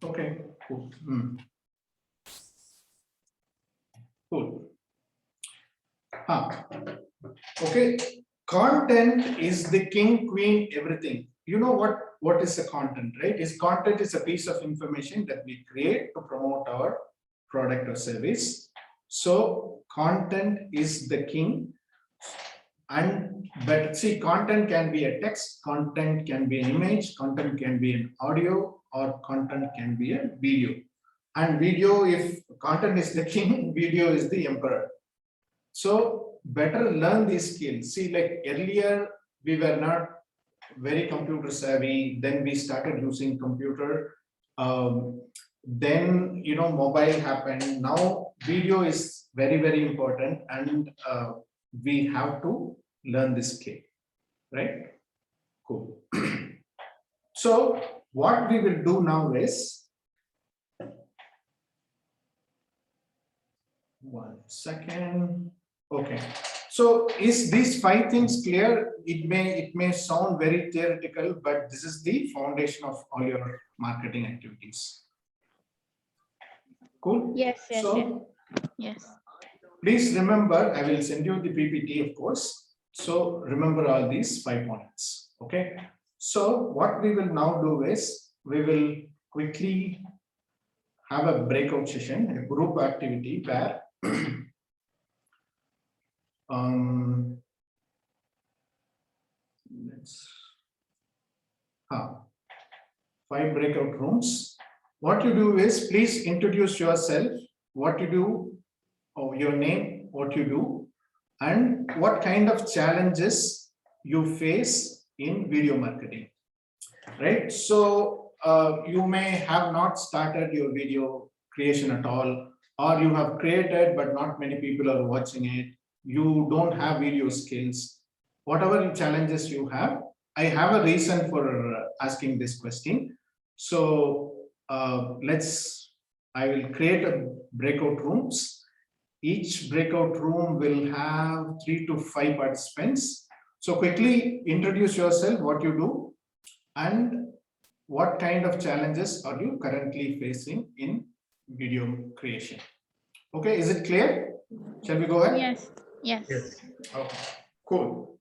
Okay, cool. Cool. Okay, content is the king, queen, everything. You know what is a content, right? Content is a piece of information that we create to promote our product or service. So content is the king. But see, content can be a text, content can be an image, content can be an audio, or content can be a video. And video, if content is the king, video is the emperor. So better learn these skills. See, like earlier, we were not very computer savvy. Then we started using computer. Then, mobile happened. Now video is very, very important, and we have to learn this skill, right? Cool. So what we will do now is, one second. Okay. So is these 5 things clear? It may sound very theoretical, but this is the foundation of all your marketing activities. Cool. Yes. So yes. Please remember, I will send you the PPT, of course. So remember all these 5 points. Okay. So what we will now do is we will quickly have a breakout session, a group activity where let's 5 breakout rooms. What you do is please introduce yourself, what you do, or your name, what you do, and what kind of challenges you face in video marketing, right? So you may have not started your video creation at all, or you have created but not many people are watching it. You don't have video skills. Whatever challenges you have, I have a reason for asking this question. So I will create a breakout rooms. Each breakout room will have 3 to 5 participants. So quickly introduce yourself, what you do, and what kind of challenges are you currently facing in video creation. Okay, is it clear? Shall we go ahead? Yes. Okay, cool.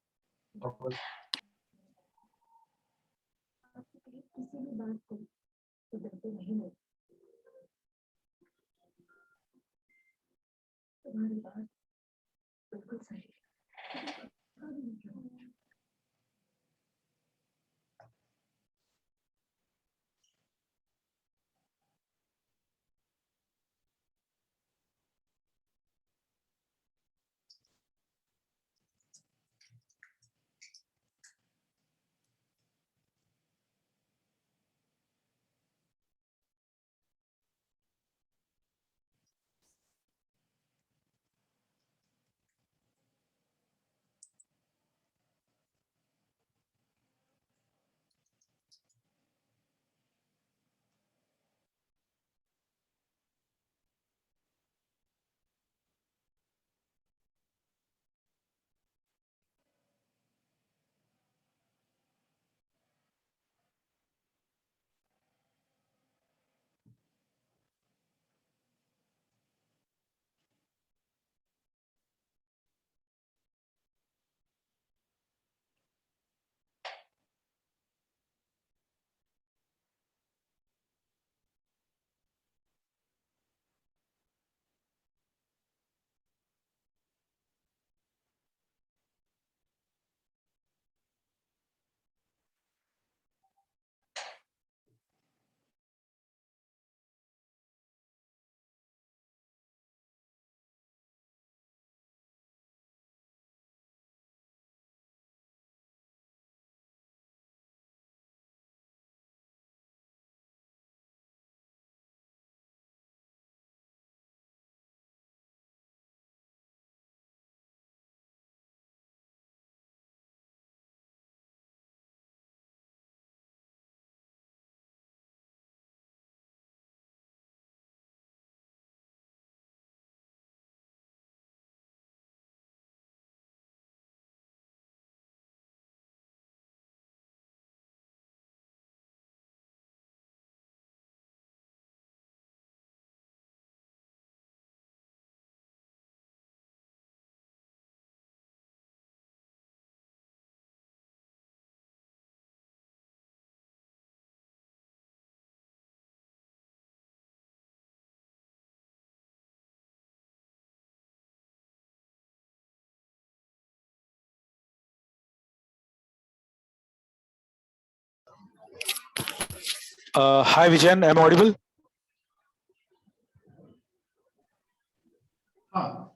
Hi Vijayan, am I audible?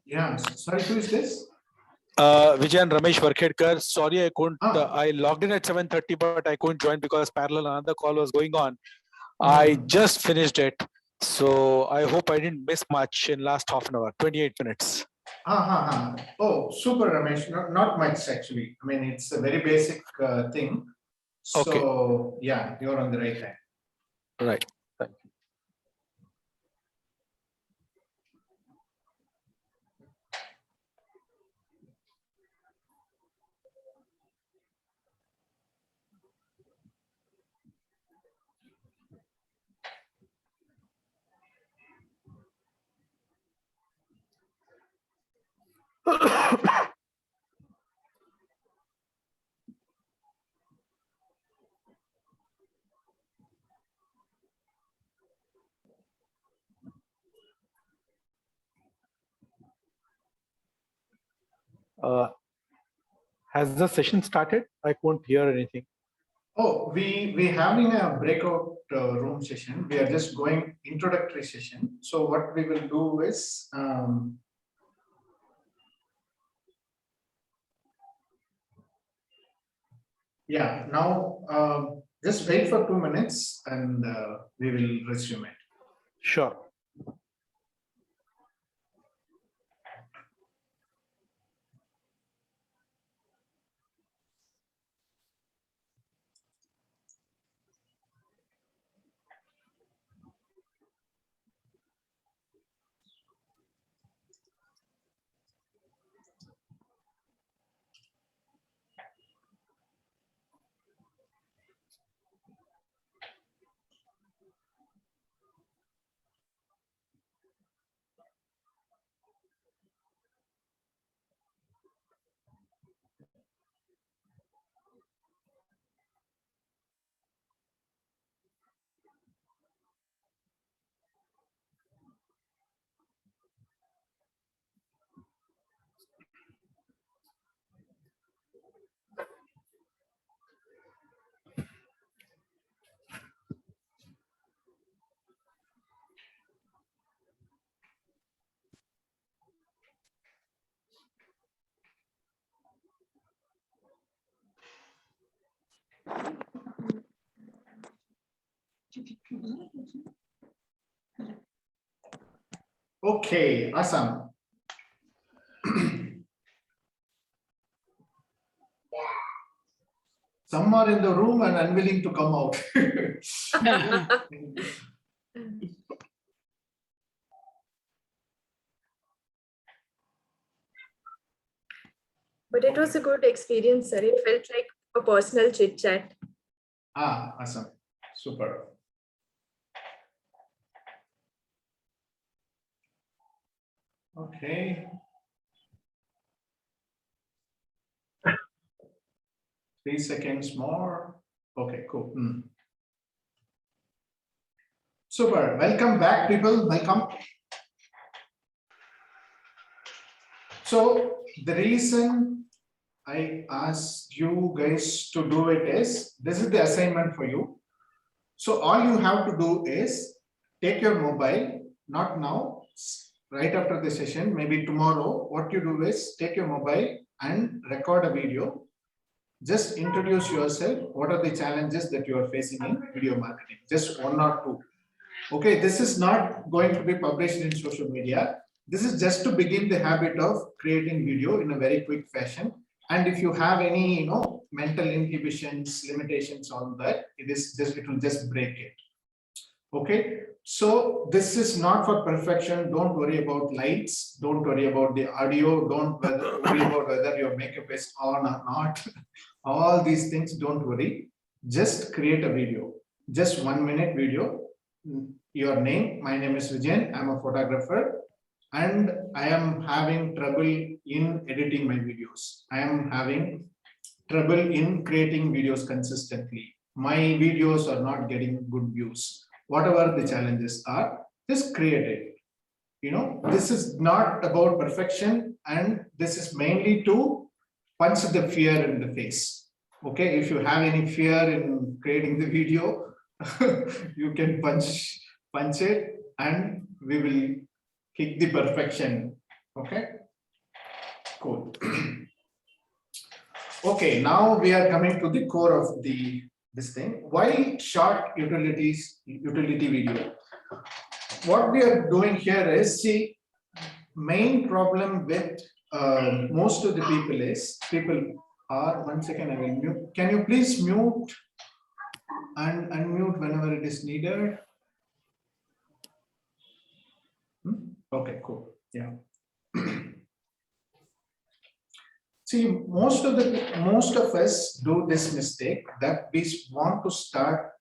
Yeah, sorry, who is this? Vijayan Ramesh Varkhedkar. Sorry, I couldn't. I logged in at 7:30, but I couldn't join because parallel another call was going on. I just finished it, so I hope I didn't miss much in last half an hour, 28 minutes. Oh, super, Ramesh. Not much actually. I mean, it's a very basic thing. So, okay. Yeah, you're on the right track. Right. Has the session started? I couldn't hear anything. Oh, we're having a breakout room session. We are just going introductory session. So what we will do is yeah, now just wait for 2 minutes and we will resume it. Sure. Okay, awesome. Some are in the room and unwilling to come out. But it was a good experience, sir. It felt like a personal chit chat. Awesome. Super. Okay. 3 seconds more. Okay, cool. Super. Welcome back, people. Welcome. So the reason I asked you guys to do it is, this is the assignment for you. So all you have to do is take your mobile, not now, right after the session, maybe tomorrow. What you do is take your mobile and record a video. Just introduce yourself. What are the challenges that you are facing in video marketing? Just 1 or 2. Okay, this is not going to be published in social media. This is just to begin the habit of creating video in a very quick fashion. And if you have any, mental inhibitions, limitations on that, it will just break it. Okay, so this is not for perfection. Don't worry about lights. Don't worry about the audio. Don't worry about whether your makeup is on or not. All these things, don't worry. Just create a video. Just 1 minute video. Your name, my name is Vijayan. I'm a photographer and I am having trouble in editing my videos. I am having trouble in creating videos consistently. My videos are not getting good views. Whatever the challenges are, just create it. This is not about perfection and this is mainly to punch the fear in the face. Okay, if you have any fear in creating the video, You can punch it and we will hit the perfection. Okay, cool. Okay, now we are coming to the core of this thing. Why short utility video? What we are doing here is, see, main problem with most of the people is people are, 1 second, I will mute. Can you please mute and unmute whenever it is needed? Okay, cool. Yeah. See, most of us do this mistake that we want to start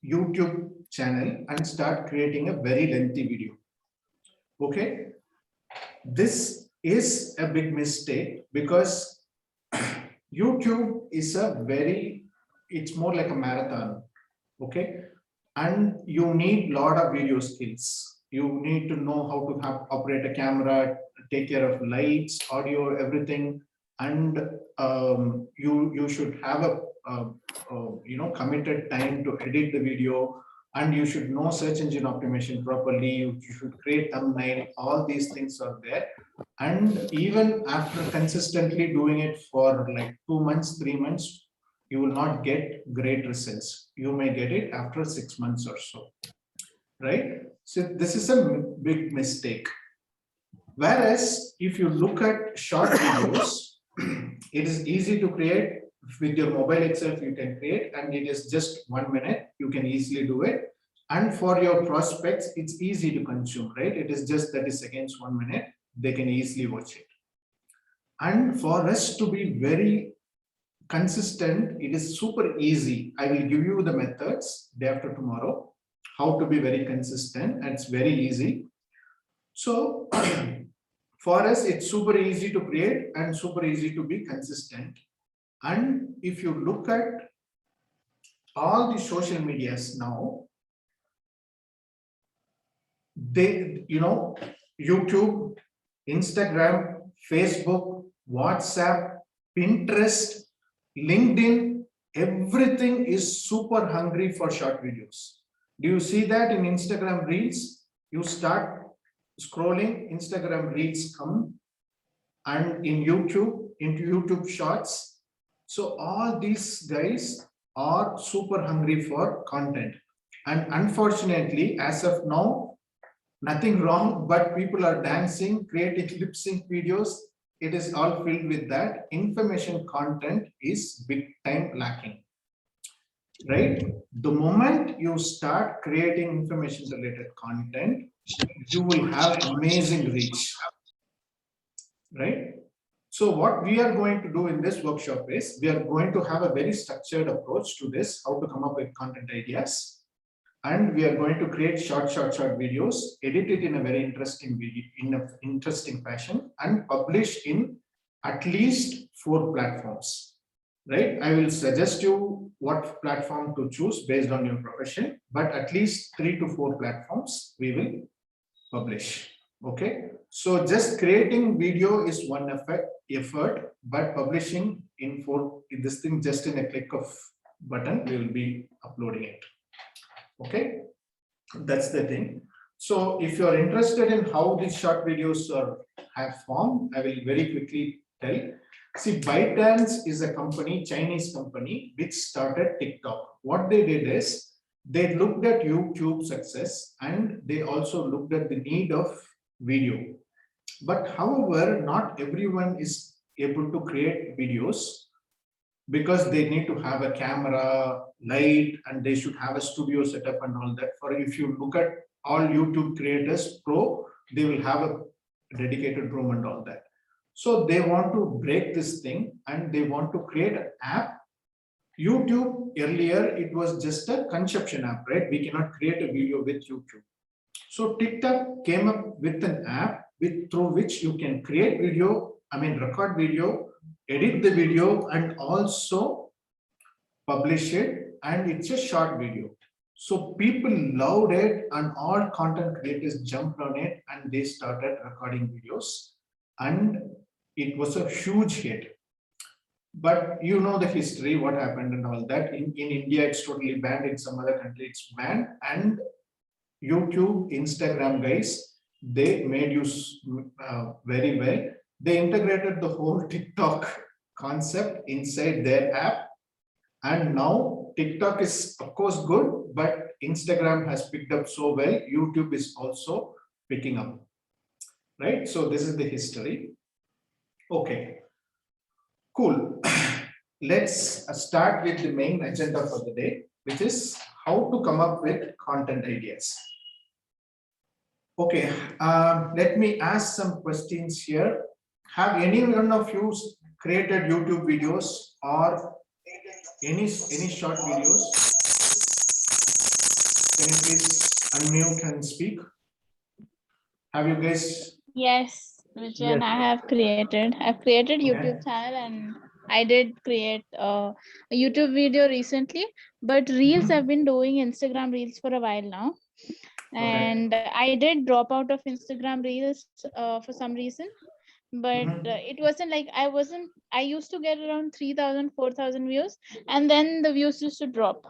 YouTube channel and start creating a very lengthy video. Okay, this is a big mistake because YouTube is it's more like a marathon. Okay, and you need a lot of video skills. You need to know how to operate a camera, take care of lights, audio, everything, and you should have a committed time to edit the video, and you should know search engine optimization properly. You should create thumbnail. All these things are there, and even after consistently doing it for like 2 months, 3 months, you will not get great results. You may get it after 6 months or so, right? So this is a big mistake. Whereas if you look at short videos, it is easy to create. With your mobile itself, you can create, and it is just 1 minute. You can easily do it. And for your prospects, it's easy to consume, right? It is just 30 seconds, 1 minute. They can easily watch it. And for us to be very consistent, it is super easy. I will give you the methods day after tomorrow, how to be very consistent, and it's very easy. So for us, it's super easy to create and super easy to be consistent. And if you look at all the social medias now, YouTube, Instagram, Facebook, WhatsApp, Pinterest, LinkedIn, everything is super hungry for short videos. Do you see that in Instagram Reels? You start scrolling, Instagram Reels come, and in YouTube, into YouTube Shorts. So all these guys are super hungry for content. And unfortunately, as of now, nothing wrong, but people are dancing, creating lip sync videos. It is all filled with that. Information content is big time lacking, right? The moment you start creating information related content, you will have amazing reach, right? So what we are going to do in this workshop is we are going to have a very structured approach to this, how to come up with content ideas. And we are going to create short videos, edit it in a very interesting video, in an interesting fashion, and publish in at least 4 platforms, right? I will suggest you what platform to choose based on your profession, but at least 3 to 4 platforms we will publish. Okay, so just creating video is one effort, but publishing in this thing just in a click of button, we will be uploading it. Okay, that's the thing. So if you're interested in how these short videos have formed, I will very quickly tell. See, ByteDance is a company, Chinese company, which started TikTok. What they did is they looked at YouTube success and they also looked at the need of video. But however, not everyone is able to create videos because they need to have a camera, light, and they should have a studio setup and all that. For if you look at all YouTube creators pro, they will have a dedicated room and all that. So they want to break this thing and they want to create an app. YouTube earlier, it was just a consumption app, right? We cannot create a video with YouTube. So TikTok came up with an app through which you can create video, record video, edit the video, and also publish it. And it's a short video. So people loved it and all content creators jumped on it and they started recording videos. And it was a huge hit. but you know the history, what happened and all that. In India, it's totally banned. In some other country, it's banned. And YouTube, Instagram guys, they made use very well. They integrated the whole TikTok concept inside their app. And now TikTok is of course good, but Instagram has picked up so well. YouTube is also picking up, right? So this is the history. Okay, cool. Let's start with the main agenda for the day, which is how to come up with content ideas. Okay, let me ask some questions here. Have any one of you created YouTube videos or any short videos? Can you please unmute and speak? Have you guys? Yes, Vijay, Yes. I've created YouTube Okay. channel, and I did create a YouTube video recently, but Reels I've been doing Instagram Reels for a while now. And I did drop out of Instagram Reels for some reason, but it wasn't like I used to get around 3,000, 4,000 views, and then the views used to drop.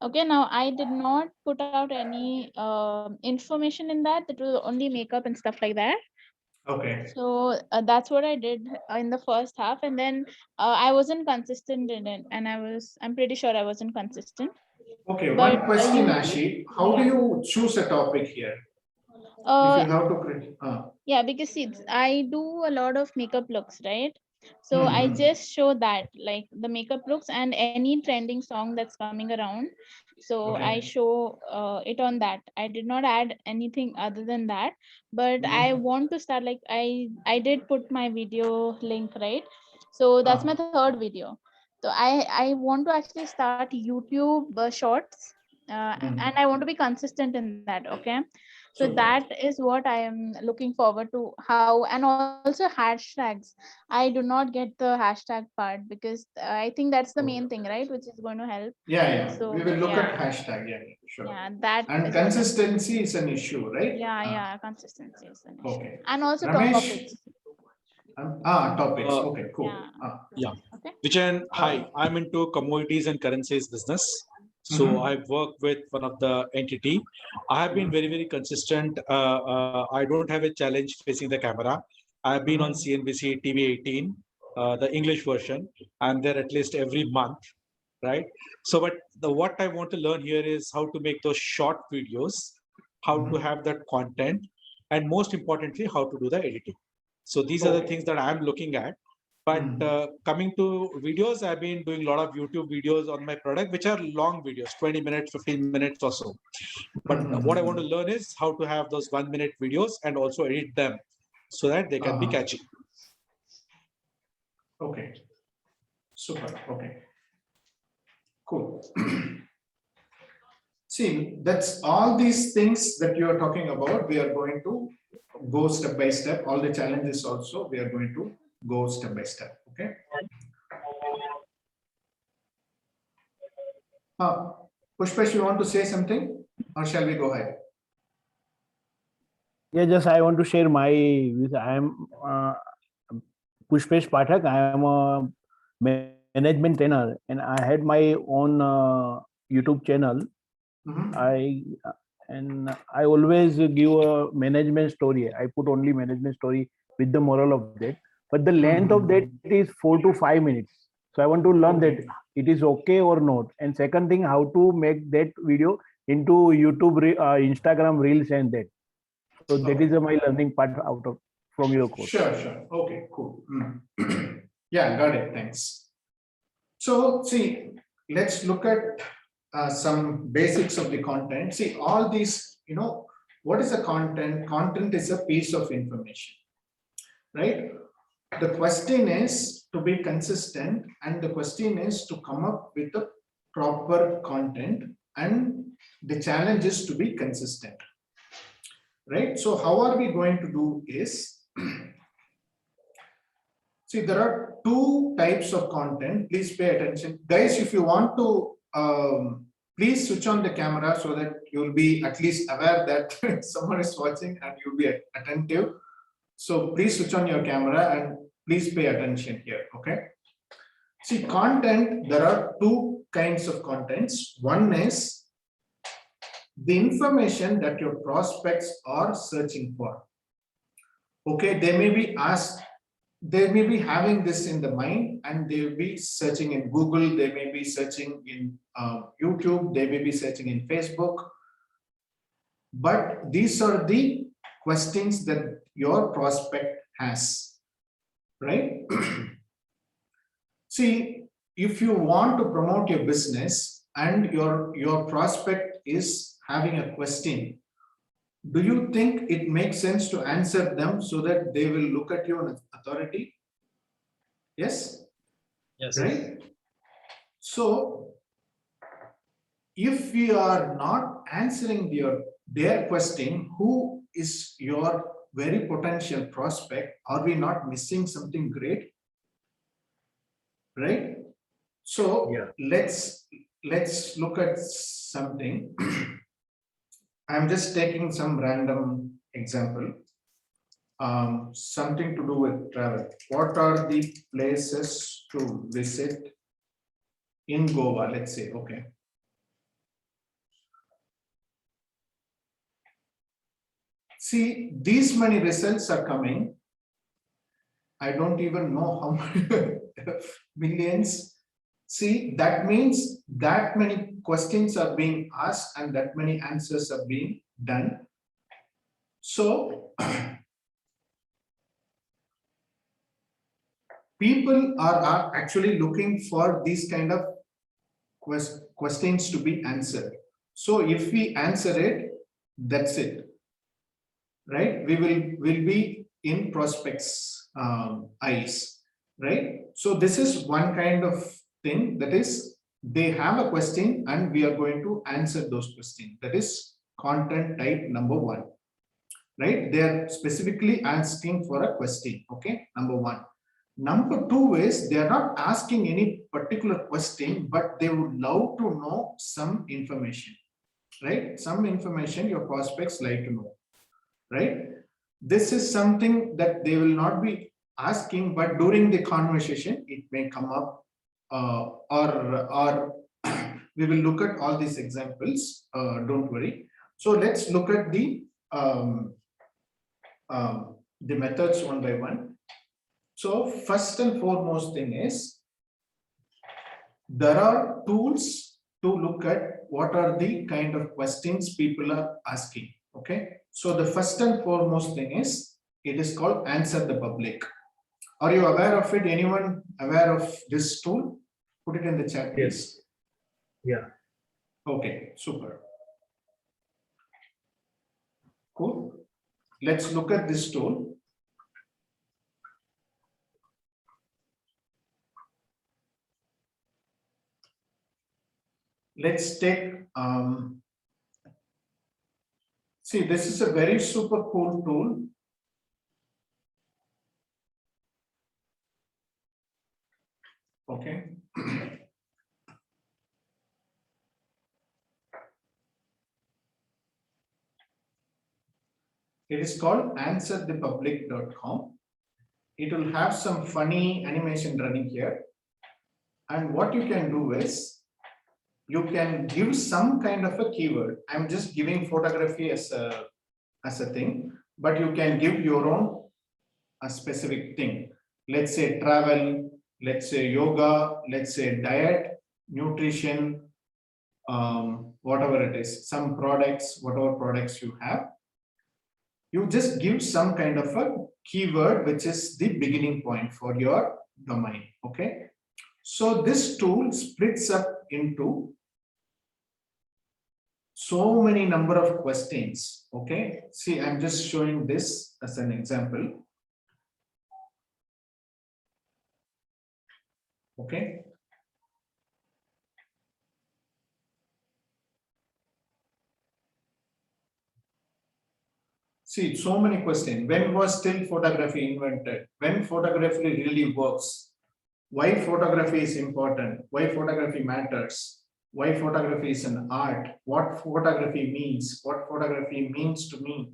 Okay, now I did not put out any information in that. It was only makeup and stuff like that. Okay. So that's what I did in the first half, and then I wasn't consistent in it, and I'm pretty sure I wasn't consistent. Okay, But one question, YouTube, Ashi. How do yeah. you choose a topic here? If Uh, you have to create. yeah, because see, I do a lot of makeup looks, right? So I just show that, like the makeup looks and any trending song that's coming around. So I Okay. show it on that. I did not add anything other than that. But I want to start, like I did put my video link, right? So that's my third video. So I want to actually start YouTube shorts, and I want to be consistent in that. Okay, so Super. that is what I am looking forward to. How, and also hashtags. I do not get the hashtag part, because I think that's the main thing, right, which is going to help. Yeah. So We will look yeah, at hashtag. Yeah, sure. yeah, that And is what I'm. consistency is an issue, right? Yeah, consistency is an issue, Okay. and also Ramesh. topics. Topics. Uh, Okay, cool. Yeah. Yeah. Okay. Vijay, hi. I'm into commodities and currencies business. So I've worked with one of the entity. I have been very, very consistent. I don't have a challenge facing the camera. I've been on CNBC TV 18, the English version. I'm there at least every month, right? So, but what I want to learn here is how to make those short videos, how to have that content, and most importantly, how to do the editing. So these are the things that I'm looking at. But coming to videos, I've been doing a lot of YouTube videos on my product, which are long videos, 20 minutes, 15 minutes or so. But what I want to learn is how to have those 1 minute videos and also edit them so that they can be catchy. Okay. Super. Okay. Cool. See, that's all these things that you are talking about. We are going to go step by step. All the challenges also, we are going to go step by step. Okay. Pushpesh, you want to say something, or shall we go ahead? Yeah, just I want to share my. I am Pushpesh Pathak. I am a management trainer, and I had my own YouTube channel. I always give a management story. I put only management story with the moral of that. But the length of that is 4 to 5 minutes. So I want to learn that it is okay or not. And second thing, how to make that video into YouTube, Instagram Reels and that. So that is my learning part out of from your course. Sure. Okay, cool. Yeah, got it. Thanks. So see, let's look at some basics of the content. See, all these, what is a content? Content is a piece of information, right? The question is to be consistent, and the question is to come up with the proper content, and the challenge is to be consistent, right? So how are we going to do is, see, there are two types of content. Please pay attention. Guys, if you want to, please switch on the camera so that you'll be at least aware that someone is watching and you'll be attentive. So please switch on your camera and please pay attention here, okay? See, content, there are two kinds of contents. One is the information that your prospects are searching for. Okay, they may be asked, they may be having this in the mind and they will be searching in Google, they may be searching in YouTube, they may be searching in Facebook. But these are the questions that your prospect has, right? See, if you want to promote your business and your prospect is having a question, do you think it makes sense to answer them so that they will look at you as authority? Yes? Yes. Right? So, if we are not answering their question, who is your very potential prospect? Are we not missing something great? Right? So Yeah. let's look at something. I'm just taking some random example. Something to do with travel. What are the places to visit in Goa? Let's say, okay. See, these many results are coming. I don't even know how many millions. See, that means that many questions are being asked and that many answers are being done. So, people are actually looking for these kind of questions to be answered. So, if we answer it, that's it, right? We will be in prospects' eyes, right? So, this is one kind of thing, that is, they have a question and we are going to answer those questions. That is content type number one, right? They are specifically asking for a question, okay? Number one. Number two is they are not asking any particular question, but they would love to know some information, right? Some information your prospects like to know, right? This is something that they will not be asking, but during the conversation, it may come up, or we will look at all these examples. Don't worry. So let's look at the methods one by one. So first and foremost thing is, there are tools to look at what are the kind of questions people are asking. Okay. So the first and foremost thing is, it is called Answer the Public. Are you aware of it? Anyone aware of this tool? Put it in the chat, please. Yeah. Okay, super. Cool. Let's look at this tool. Let's take, see, this is a very super cool tool. Okay. It is called answerthepublic.com. It will have some funny animation running here. And what you can do is, you can give some kind of a keyword. I'm just giving photography as a thing, but you can give your own a specific thing. Let's say travel, let's say yoga, let's say diet, nutrition, whatever it is, some products, whatever products you have. You just give some kind of a keyword, which is the beginning point for your domain. Okay. So this tool splits up into so many number of questions. Okay. See, I'm just showing this as an example. Okay. See, so many questions. When was still photography invented? When photography really works? Why photography is important? Why photography matters? Why photography is an art? What photography means? What photography means to me?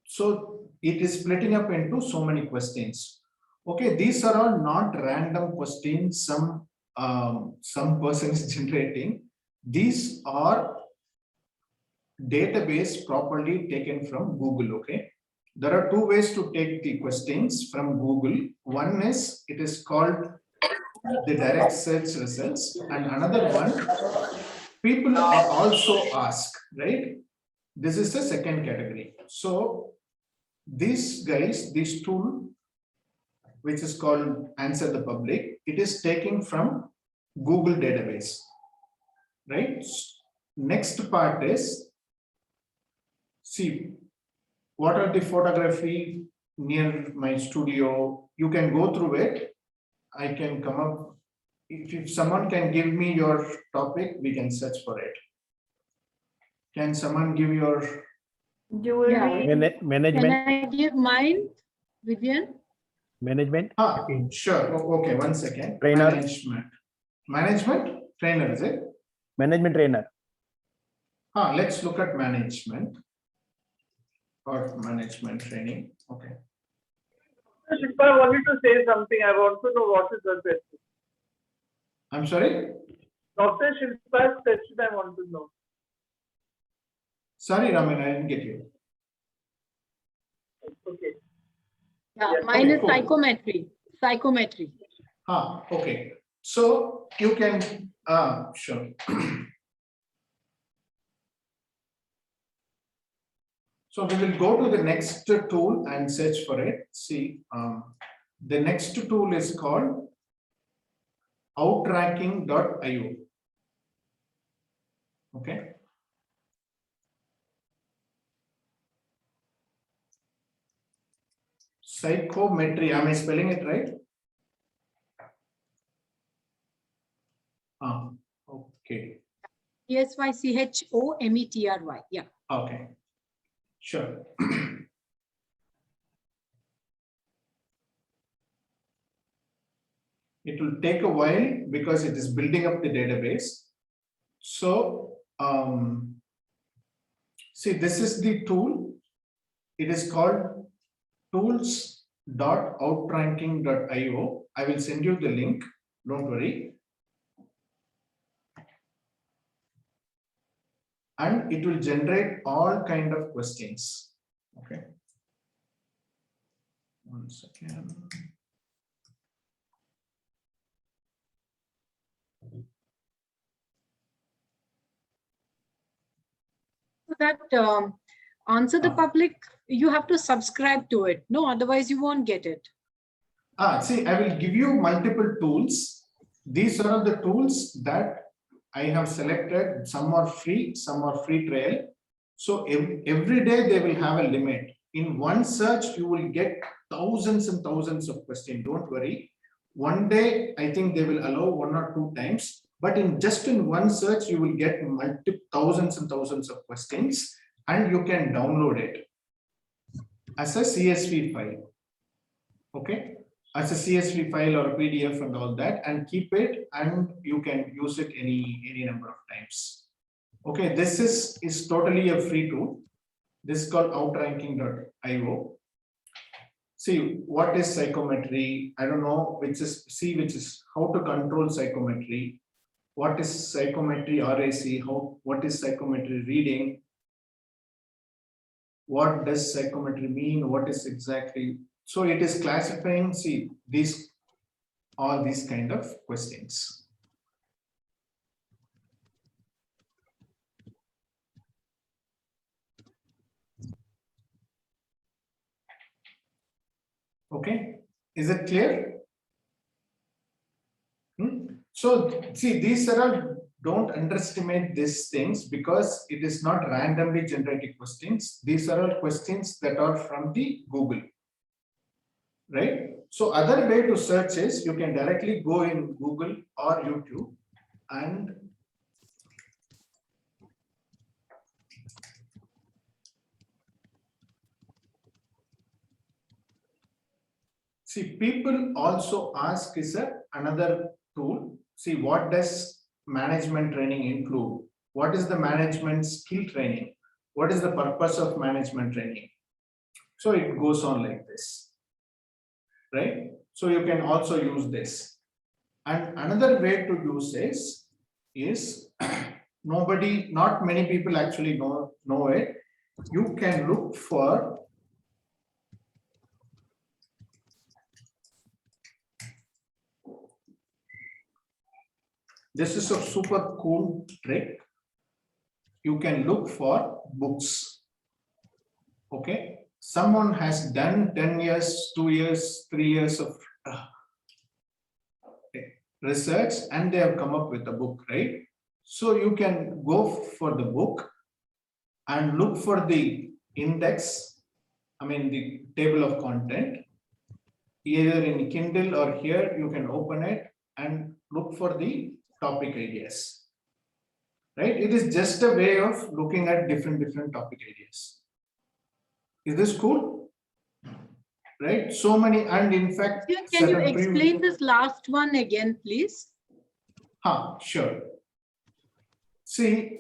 So it is splitting up into so many questions. Okay, these are all not random questions. Some person is generating. These are database properly taken from Google. Okay, there are two ways to take the questions from Google. One is it is called the direct search results, and another one people are also asked, right? This is the second category. So these guys, this tool, which is called Answer the Public, it is taken from Google database, right? Next part is, see, what are the photography near my studio? You can go through it. I can come up. If someone can give me your topic, we can search for it. Can someone give your Jewelry. Management. Can I give mine, Vivian? Management. Sure. Okay, 1 second. Trainer. Management trainer, is it? Management trainer. Let's look at management or management training. Okay. If I wanted to say something, I want to know what is the question. I'm sorry? Dr. Shilpa's question I want to know. Sorry, Raman, I didn't get you. Okay. Yeah, Yes, mine okay, is cool. psychometry. Psychometry. Okay. So you can, sure. So we will go to the next tool and search for it. See, the next tool is called outranking.io. Okay. Psychometry, am I spelling it right? Okay. Psychometry. Yeah. Okay. Sure. It will take a while because it is building up the database. So, see, this is the tool. It is called tools.outranking.io. I will send you the link. Don't worry. And it will generate all kind of questions. Okay. 1 second. So that Answer the Public, you have to subscribe to it. No, otherwise you won't get it. See, I will give you multiple tools. These are the tools that I have selected. Some are free trial. So every day they will have a limit. In one search, you will get thousands and thousands of questions. Don't worry. One day, I think they will allow 1 or 2 times. But in one search, you will get thousands and thousands of questions, and you can download it as a CSV file. Okay, as a CSV file or a PDF and all that, and keep it, and you can use it any number of times. Okay, this is totally a free tool. This is called outranking.io. See, what is psychometry? I don't know, which is how to control psychometry. What is psychometry RAC? What is psychometry reading? What does psychometry mean? What is exactly? So it is classifying, see, all these kind of questions. Okay, is it clear? So see, these are all, don't underestimate these things because it is not randomly generated questions. These are all questions that are from the Google, right? So other way to search is you can directly go in Google or YouTube and see, people also ask is another tool. See, what does management training include? What is the management skill training? What is the purpose of management training? So it goes on like this, right? So you can also use this. And another way to use this is not many people actually know it. You can look for this is a super cool trick. You can look for books. Okay. Someone has done 10 years, 2 years, 3 years of research and they have come up with a book, right? So you can go for the book and look for the index, I mean the table of content, either in Kindle or here you can open it and look for the topic ideas, right? It is just a way of looking at different topic ideas. Is this cool? Right? So many, and in fact, Can you explain this last one again, please? Sure. See,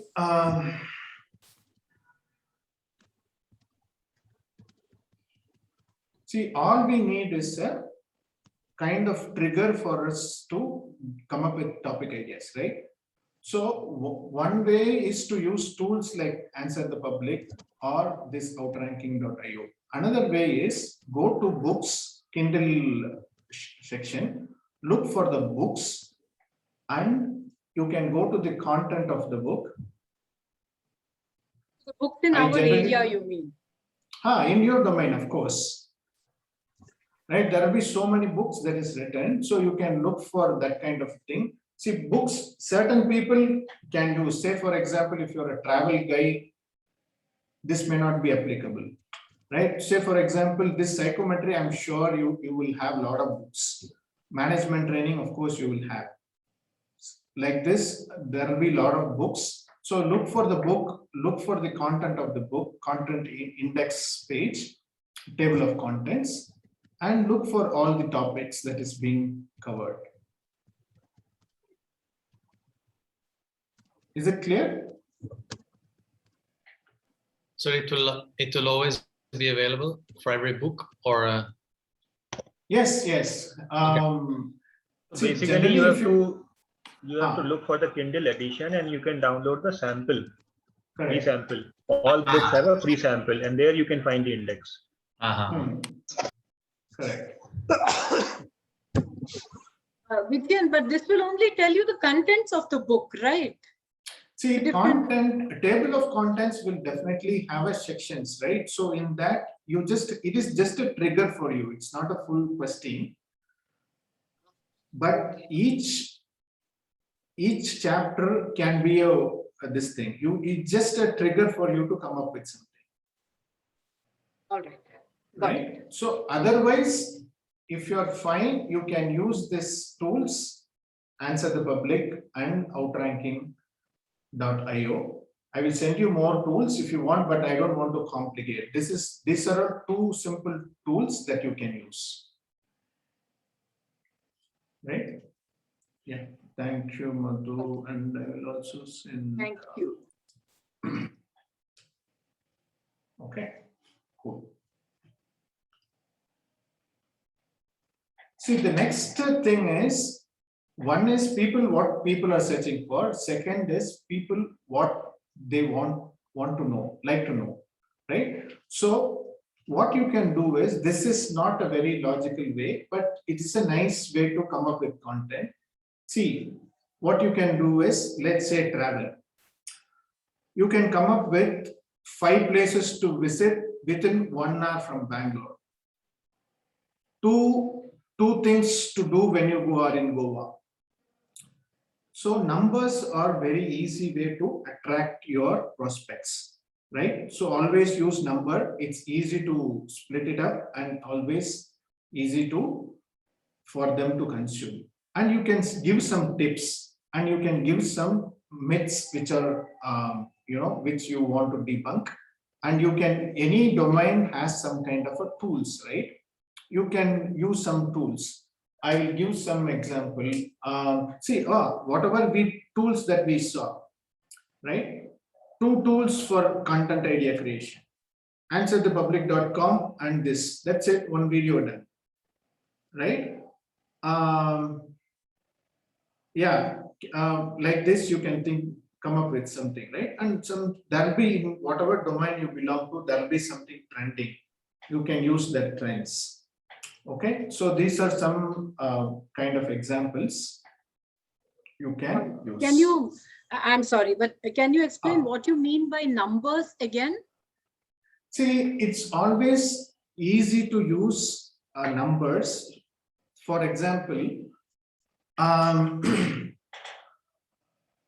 all we need is a kind of trigger for us to come up with topic ideas, right? So one way is to use tools like Answer the Public or this outranking.io. Another way is go to books, Kindle section, look for the books, and you can go to the content of the book. So books in our area, you mean? In your domain, of course. Right, there will be so many books that is written, so you can look for that kind of thing. See, books, certain people can use, say for example, if you're a travel guy, this may not be applicable, right? Say for example, this psychometry, I'm sure you will have a lot of books. Management training, of course, you will have. Like this, there will be a lot of books. So look for the book, look for the content of the book, content index page, table of contents, and look for all the topics that is being covered. Is it clear? So it will always be available for every book, or Yes. So basically, you have to look for the Kindle edition, and you can download the sample, free sample. All books have a free sample, and there you can find the index. Correct. Vidyan, but this will only tell you the contents of the book, right? See, table of contents will definitely have a sections, right? So in that, it is just a trigger for you. It's not a full question, but each chapter can be this thing. It's just a trigger for you to come up with something. All right. Right. So otherwise, if you're fine, you can use these tools, Answer the Public and outranking.io. I will send you more tools if you want, but I don't want to complicate. These are two simple tools that you can use. Right? Yeah. Thank you, Madhu, and I will also send. Thank you. Okay. Cool. See, the next thing is, one is what people are searching for. Second is people what they want to know, like to know, right? So what you can do is, this is not a very logical way, but it is a nice way to come up with content. See, what you can do is, let's say travel. You can come up with 5 places to visit within 1 hour from Bangalore. Two things to do when you are in Goa. So numbers are very easy way to attract your prospects, right? So always use number. It's easy to split it up and always easy for them to consume. And you can give some tips and you can give some myths which are, which you want to debunk. And any domain has some kind of a tools, right? You can use some tools. I will give some example. Whatever tools that we saw, right? 2 tools for content idea creation. Answerthepublic.com and this. That's it. 1 video done. Right? yeah, like this, you can come up with something, right? And there'll be in whatever domain you belong to, there'll be something trending. You can use that trends. Okay, so these are some kind of examples you can use. Can you, I'm sorry, but can you explain what you mean by numbers again? See, it's always easy to use numbers. For example,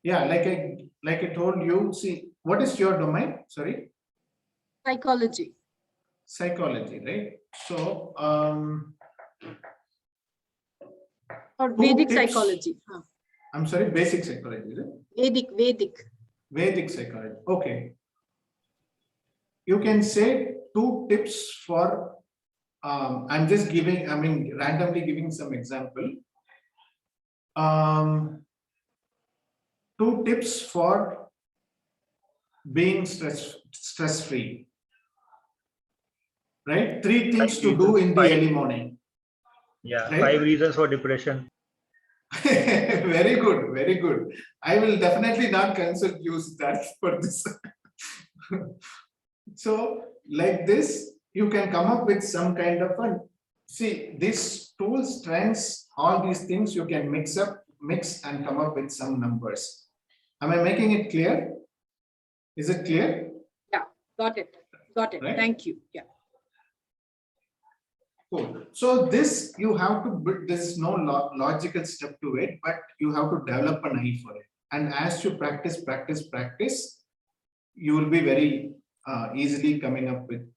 yeah, like I told you, see, what is your domain? Sorry? Psychology. Psychology, right? So, or Vedic psychology. I'm sorry, basic psychology, is it? Vedic psychology. Okay. You can say 2 tips for, I'm just giving, randomly giving some example. 2 tips for being stress-free. Right? 3 things to do in the early morning. Yeah, right? 5 reasons for depression. Very good, very good. I will definitely not use that for this. So, like this, you can come up with some kind of a, see, these tools, trends, all these things you can mix and come up with some numbers. Am I making it clear? Is it clear? Yeah, got it. Got it. Right? Thank you. Yeah. Cool. So this you have to build, there's no logical step to it, but you have to develop an eye for it. And as you practice, you will be very easily coming up with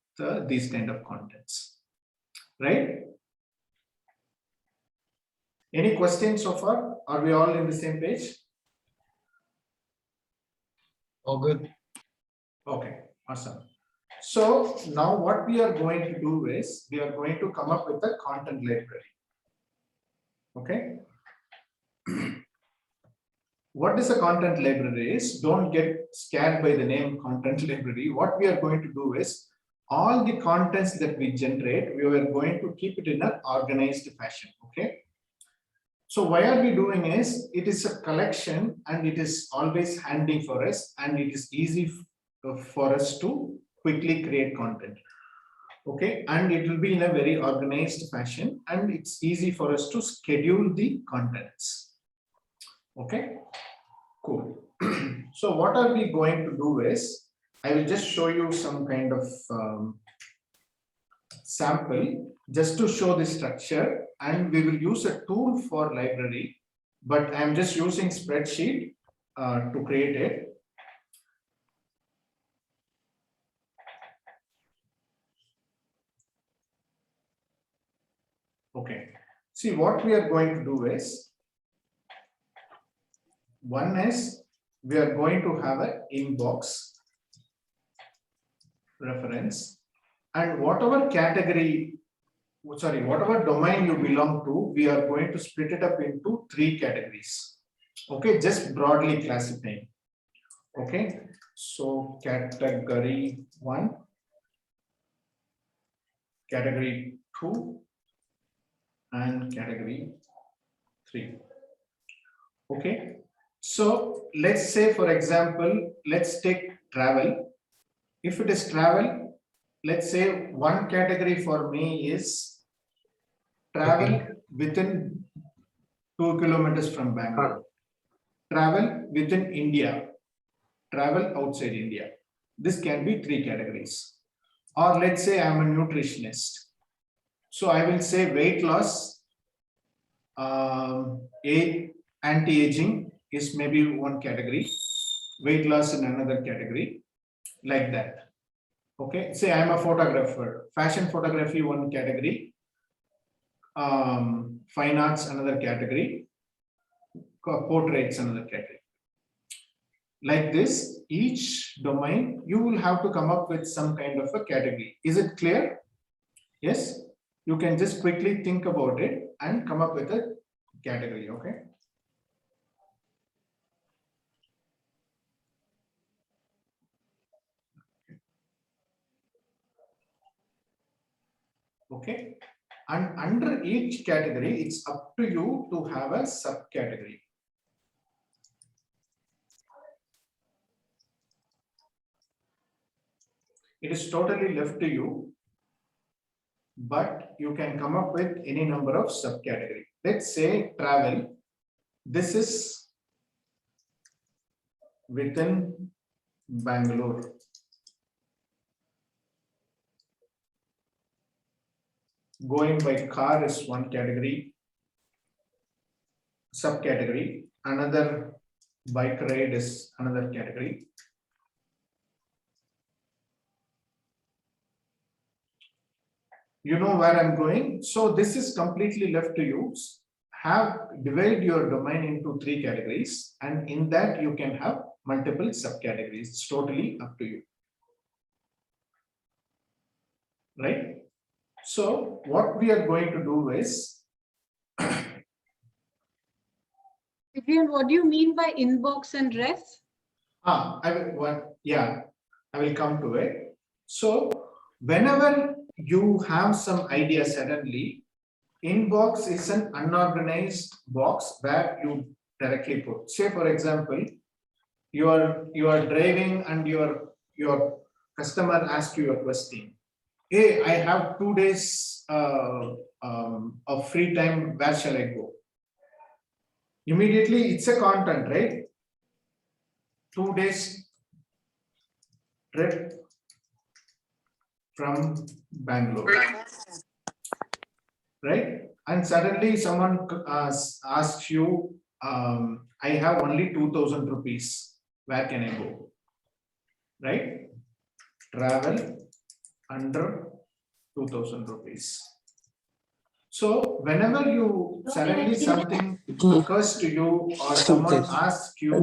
these kind of contents. Right? Any questions so far? Are we all in the same page? All good. Okay, awesome. So now what we are going to do is we are going to come up with a content library. Okay. What is a content library is, don't get scared by the name content library. What we are going to do is all the contents that we generate, we are going to keep it in an organized fashion. Okay. So why are we doing is, it is a collection and it is always handy for us and it is easy for us to quickly create content. Okay, and it will be in a very organized fashion and it's easy for us to schedule the contents. Okay, cool. So what are we going to do is, I will just show you some kind of sample just to show the structure, and we will use a tool for library, but I'm just using spreadsheet to create it. Okay, see what we are going to do is, one is we are going to have an inbox reference, and whatever category, sorry, whatever domain you belong to, we are going to split it up into 3 categories. Okay, just broadly classifying. Okay, so category 1, category 2, and category 3. Okay, so let's say, for example, let's take travel. If it is travel, let's say one category for me is travel within 2 kilometers from Bangalore, travel within India, travel outside India. This can be 3 categories. Or let's say I'm a nutritionist. So I will say weight loss, anti-aging is maybe one category, weight loss in another category, like that. Okay, say I'm a photographer, fashion photography one category, fine arts another category, portraits another category. Like this, each domain you will have to come up with some kind of a category. Is it clear? Yes, you can just quickly think about it and come up with a category. Okay. Okay, And under each category, it's up to you to have a subcategory. It is totally left to you, but you can come up with any number of subcategory. Let's say travel. This is within Bangalore. Going by car is one category, subcategory. Another bike ride is another category. You know where I'm going. So this is completely left to you. Divide your domain into 3 categories, and in that you can have multiple subcategories. It's totally up to you. Right? So what we are going to do is, Vivian, what do you mean by inbox and ref? I will come to it. So whenever you have some idea suddenly, inbox is an unorganized box where you directly put. Say for example, you are driving and your customer asks you a question. Hey, I have 2 days of free time. Where shall I go? Immediately, it's a content, right? 2 days trip from Bangalore, right? And suddenly someone asks you, I have only 2,000 rupees. Where can I go? Right? Travel under 2,000 rupees. So whenever you suddenly something occurs to you or someone asks you,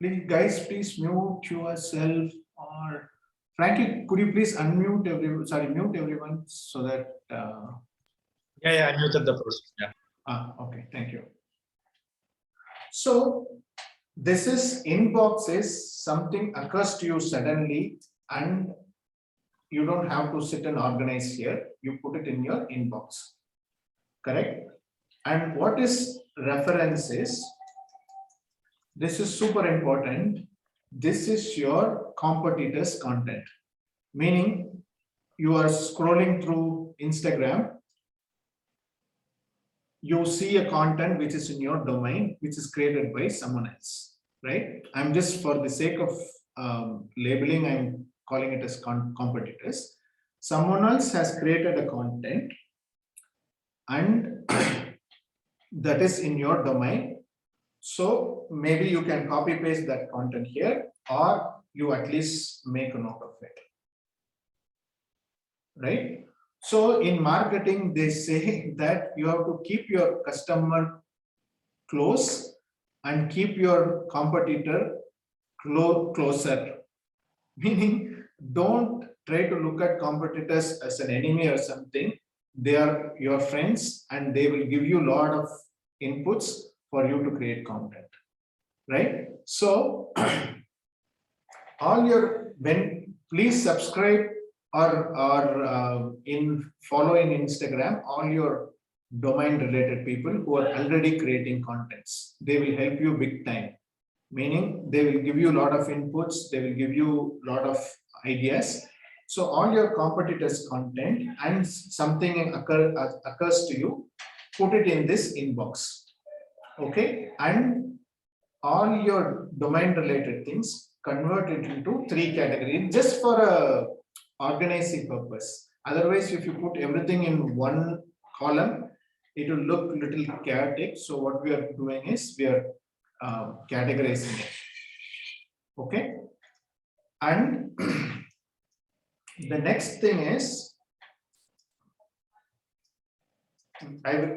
please guys, please mute yourself, or Frankie, could you please unmute everyone? Sorry, mute everyone so that. Yeah, I muted the person. Yeah. Okay, thank you. So this is inbox is something occurs to you suddenly and you don't have to sit and organize here. You put it in your inbox, correct? And what is reference is, this is super important. This is your competitors' content, meaning you are scrolling through Instagram, you see a content which is in your domain, which is created by someone else, right? I'm just for the sake of labeling, I'm calling it as competitors. Someone else has created a content and that is in your domain. So maybe you can copy paste that content here, or you at least make a note of it, right? So in marketing, they say that you have to keep your customer close and keep your competitor closer. Meaning, don't try to look at competitors as an enemy or something. They are your friends and they will give you a lot of inputs for you to create content, right? So please subscribe or follow in Instagram all your domain related people who are already creating contents. They will help you big time, meaning they will give you a lot of inputs, they will give you a lot of ideas. So all your competitors' content and something occurs to you, put it in this inbox, okay? And all your domain related things, convert it into 3 categories just for a organizing purpose. Otherwise, if you put everything in one column, it will look a little chaotic. So what we are doing is we are categorizing it, okay? And the next thing is,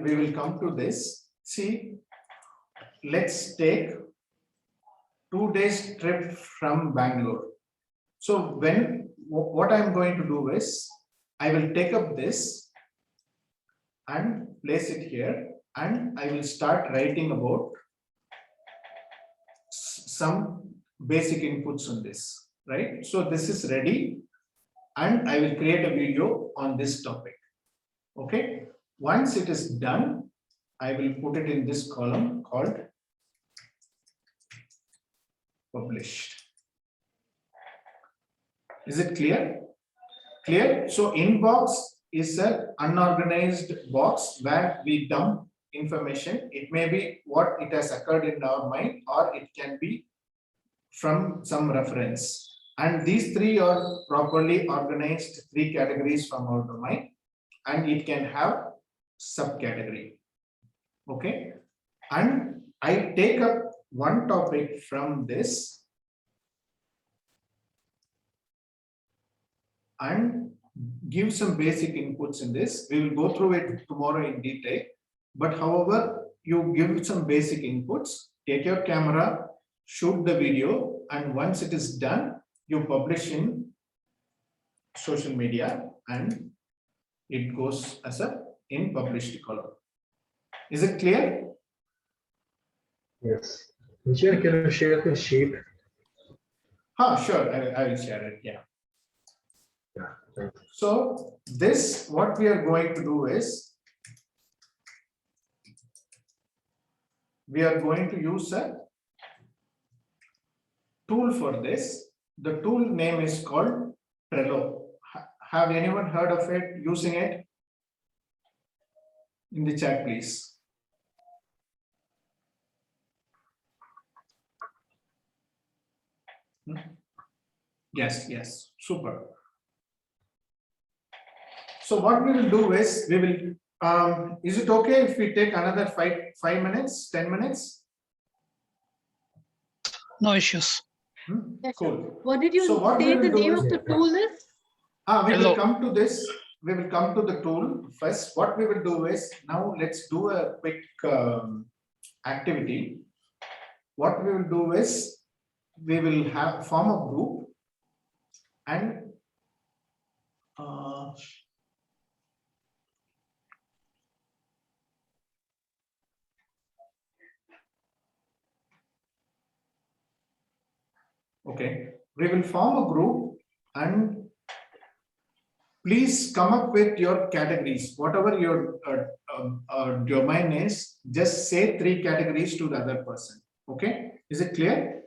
we will come to this. See, let's take 2 days trip from Bangalore. So what I'm going to do is, I will take up this and place it here, and I will start writing about some basic inputs on this, right? So this is ready, and I will create a video on this topic. Okay. Once it is done, I will put it in this column called published. Is it clear? Clear? So inbox is an unorganized box where we dump information. It may be what it has occurred in our mind, or it can be from some reference. And these three are properly organized, three categories from our domain, and it can have subcategory. Okay. And I take up one topic from this and give some basic inputs in this. We will go through it tomorrow in detail. But however, you give some basic inputs, take your camera, shoot the video, and once it is done, you publish in social media and it goes as a in published column. Is it clear? Yes. Vijay, can you share the sheet? Sure, I will share it. Yeah. Yeah. Thank you. So this, what we are going to do is, we are going to use a tool for this. The tool name is called Trello. Have anyone heard of it, using it? In the chat, please. Yes, super. So what we will do is, we will, is it okay if we take another 5 minutes, 10 minutes? No issues. Yes, Cool. what did you So what we say will the do name is- of the tool is? We will Hello. come to this. We will come to the tool first. What we will do is, now let's do a quick activity. What we will do is, we will form a group and okay, we will form a group and please come up with your categories. Whatever your domain is, just say 3 categories to the other person. Okay, is it clear?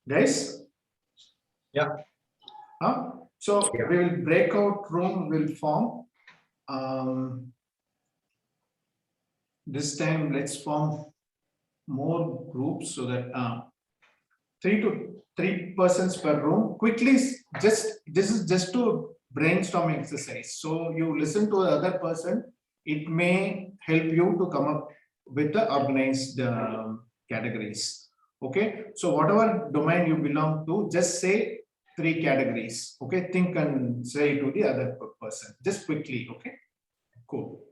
Guys? Yeah. So Yeah. we will breakout room will form. This time let's form more groups so that 3 persons per room. Quickly, this is just to brainstorming exercise. So you listen to the other person. It may help you to come up with the organized categories. Okay. So whatever domain you belong to, just say 3 categories. Okay. Think and say to the other person. Just quickly. Okay. Cool.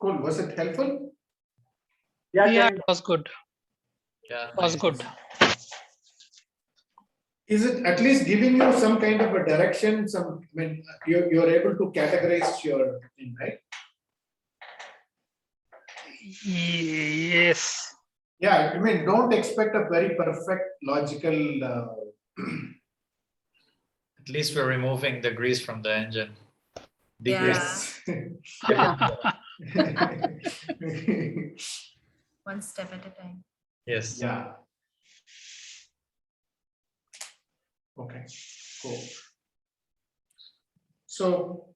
Cool. Was it helpful? Yeah, Yeah, thank it was good. Yeah, It was nice. good. Is it at least giving you some kind of a direction? Some, I mean, you're able to categorize your thing, right? Yes. Yeah, I mean, don't expect a very perfect logical. At least we're removing the grease from the engine. Yeah. Yes. One step at a time. Yes. Yeah. Okay, cool. So,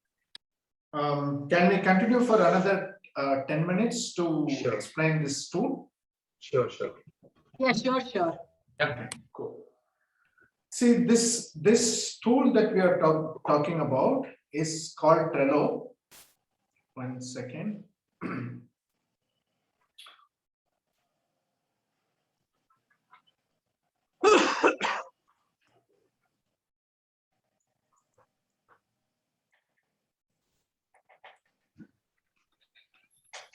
can we continue for another 10 minutes to Sure. explain this tool? Sure. Yeah, sure. Okay, cool. See, this tool that we are talking about is called Trello. 1 second.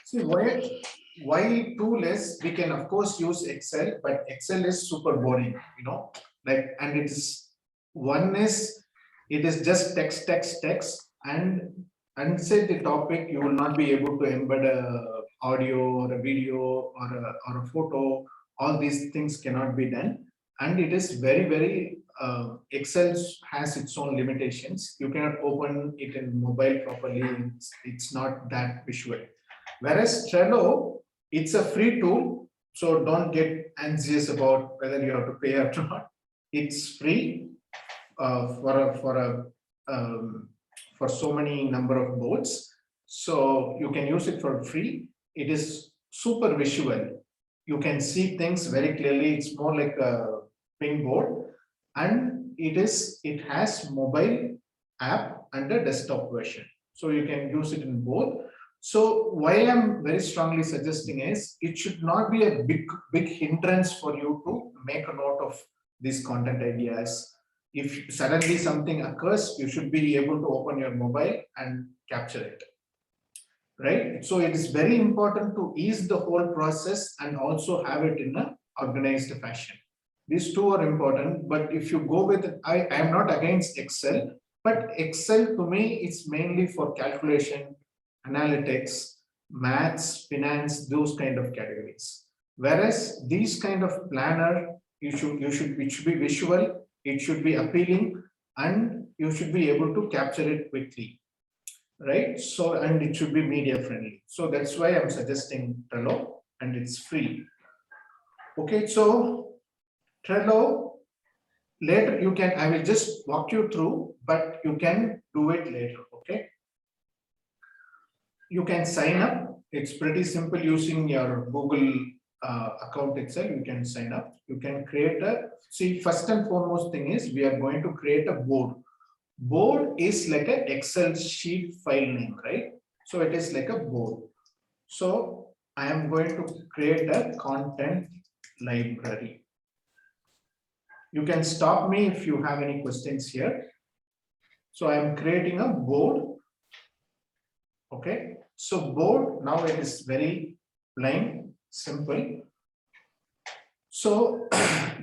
See, why tool is, we can of course use Excel, but Excel is super boring, you know, like, and it is just text, and say the topic, you will not be able to embed a audio or a video or a photo. All these things cannot be done, and it is very Excel has its own limitations. You cannot open it in mobile properly. It's not that visual. Whereas Trello, it's a free tool, so don't get anxious about whether you have to pay or not. It's free for so many number of boards, so you can use it for free. It is super visual. You can see things very clearly. It's more like a ping board, and it has mobile app and a desktop version, so you can use it in both. So why I'm very strongly suggesting is, it should not be a big hindrance for you to make a note of these content ideas. If suddenly something occurs, you should be able to open your mobile and capture it, right? So it is very important to ease the whole process and also have it in an organized fashion. These two are important, but if you go with it, I am not against Excel, but Excel to me is mainly for calculation, analytics, maths, finance, those kind of categories. Whereas these kind of planner, it should be visual, it should be appealing, and you should be able to capture it quickly, right? So, and it should be media friendly. So that's why I'm suggesting Trello, and it's free. Okay, so Trello, later you can, I will just walk you through, but you can do it later, okay? You can sign up. It's pretty simple using your Google account itself. You can sign up. You can create first and foremost thing is, we are going to create a board. Board is like an Excel sheet file name, right? So it is like a board. So I am going to create a content library. You can stop me if you have any questions here. So I am creating a board. Okay. So board, now it is very plain, simple. So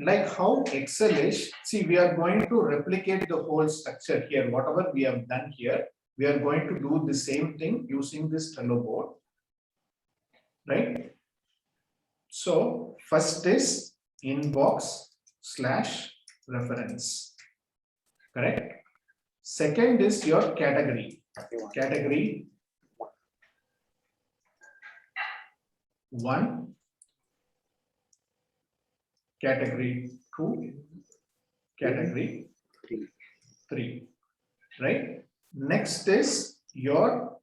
like how Excel is, see, we are going to replicate the whole structure here. Whatever we have done here, we are going to do the same thing using this Trello board, right? So first is inbox/reference, correct? Second is your category. Category 1, category 2, category 3, right? Next is your,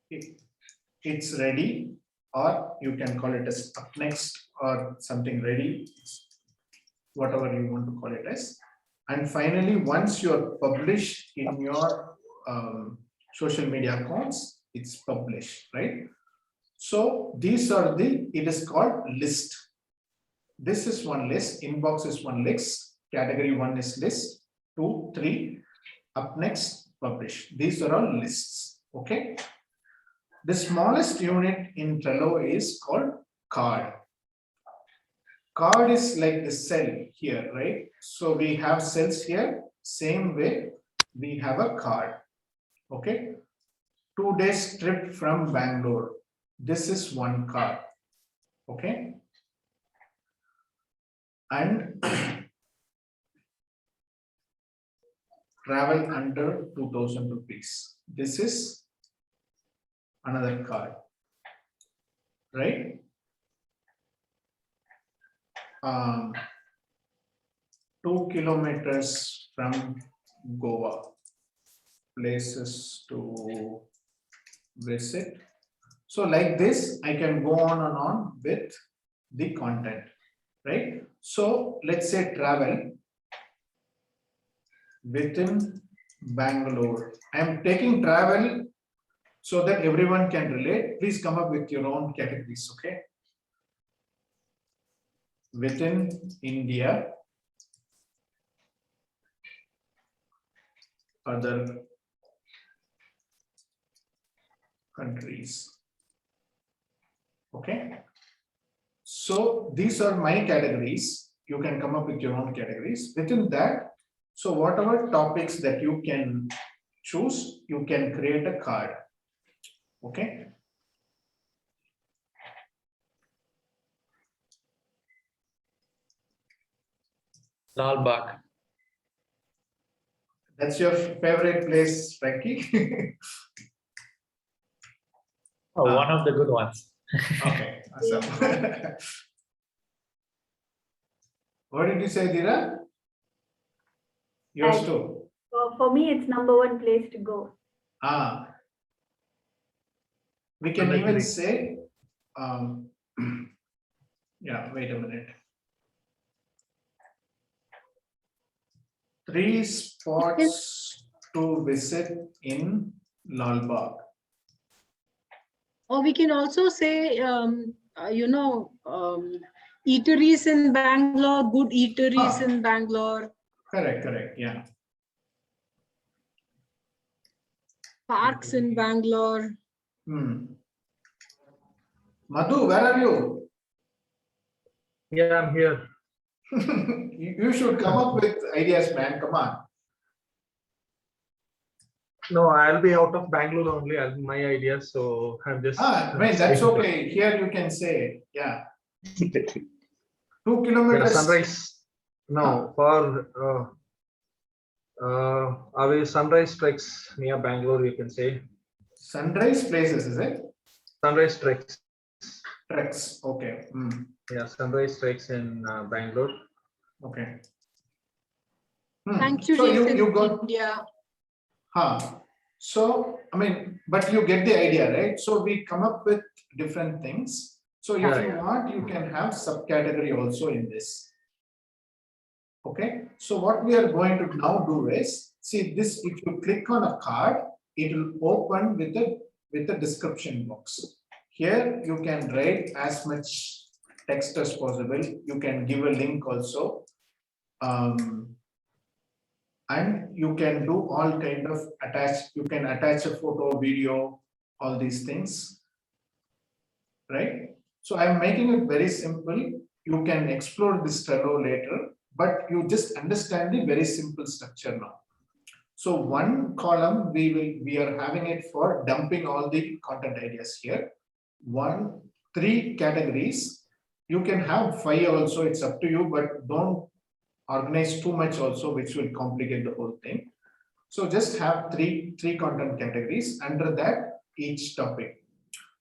it's ready, or you can call it as up next or something ready, whatever you want to call it as. And finally, once you're published in your social media accounts, it's published, right? So these are it is called list. This is one list, inbox is one list, category 1 is list, 2, 3, up next, publish. These are all lists, okay? The smallest unit in Trello is called card. Card is like the cell here, right? So we have cells here, same way we have a card. Okay. 2 days trip from Bangalore. This is one card. Okay. And travel under 2000 rupees. This is another card, right? 2 kilometers from Goa, places to visit. So like this, I can go on and on with the content, right? So let's say travel within Bangalore. I'm taking travel so that everyone can relate. Please come up with your own categories, okay? Within India, other countries. Okay. So these are my categories. You can come up with your own categories. Within that, so whatever topics that you can choose, you can create a card. Okay. Lal Bagh. That's your favorite place, Frankie? Oh, one of the good ones. Okay, awesome. What did you say, Dira? Yours too. For me, it's #1 place to go. We can even say, yeah, wait a minute. 3 spots to visit in Lal Bagh. Or we can also say, eateries in Bangalore, good eateries in Bangalore. Correct, yeah. Parks in Bangalore. Madhu, where are you? Yeah, I'm here. You should come up with ideas, man. Come on. No, I'll be out of Bangalore only. I'll my ideas, so I'm just. That's okay. Here you can say, yeah. 2 kilometers. Yeah, sunrise. No, for away sunrise treks near Bangalore, you can say. Sunrise places, is it? Sunrise treks. Treks, okay. Yeah, sunrise treks in Bangalore. Okay. Sanctuaries in India. So, I mean, but you get the idea, right? So we come up with different things. So if you want, you can have subcategory also in this. Okay. So what we are going to now do is, see this, if you click on a card, it will open with a description box. Here you can write as much text as possible. You can give a link also. And you can do all kind of you can attach a photo, video, all these things, right? So I'm making it very simple. You can explore this Trello later, but you just understand the very simple structure now. So one column, we are having it for dumping all the content ideas here. 3 categories. You can have 5 also, it's up to you, but don't organize too much also, which will complicate the whole thing. So just have three content categories, under that each topic.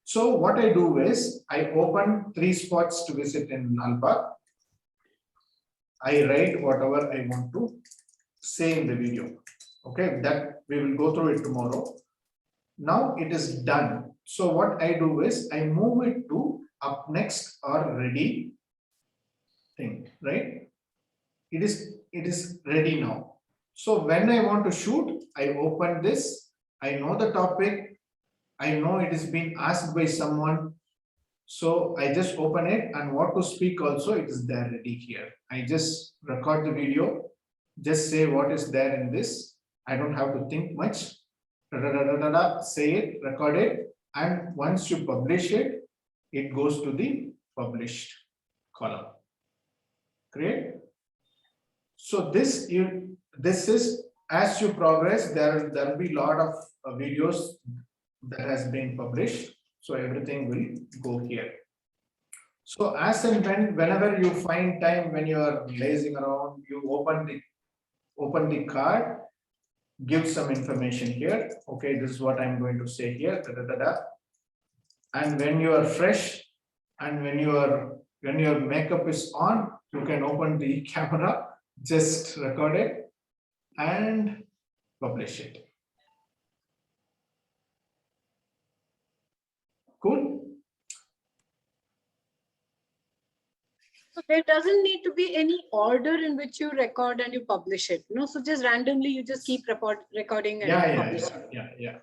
So what I do is I open 3 spots to visit in Lal Bagh. I write whatever I want to say in the video. Okay, that we will go through it tomorrow. Now it is done. So what I do is I move it to up next or ready thing, right? It is ready now. So when I want to shoot, I open this. I know the topic. I know it is being asked by someone. So I just open it, and what to speak also, it is there ready here. I just record the video, just say what is there in this. I don't have to think much. Say it, record it, and once you publish it, it goes to the published column. Great. So this is, as you progress, there will be a lot of videos that has been published. So everything will go here. So as and whenever you find time, when you are lazing around, you open the card, give some information here. Okay, this is what I'm going to say here. Da, da, da, da. And when you are fresh and when your makeup is on, you can open the camera, just record it and publish it. Cool. So there doesn't need to be any order in which you record and you publish it. No, so just randomly you just keep recording and publishing. Yeah.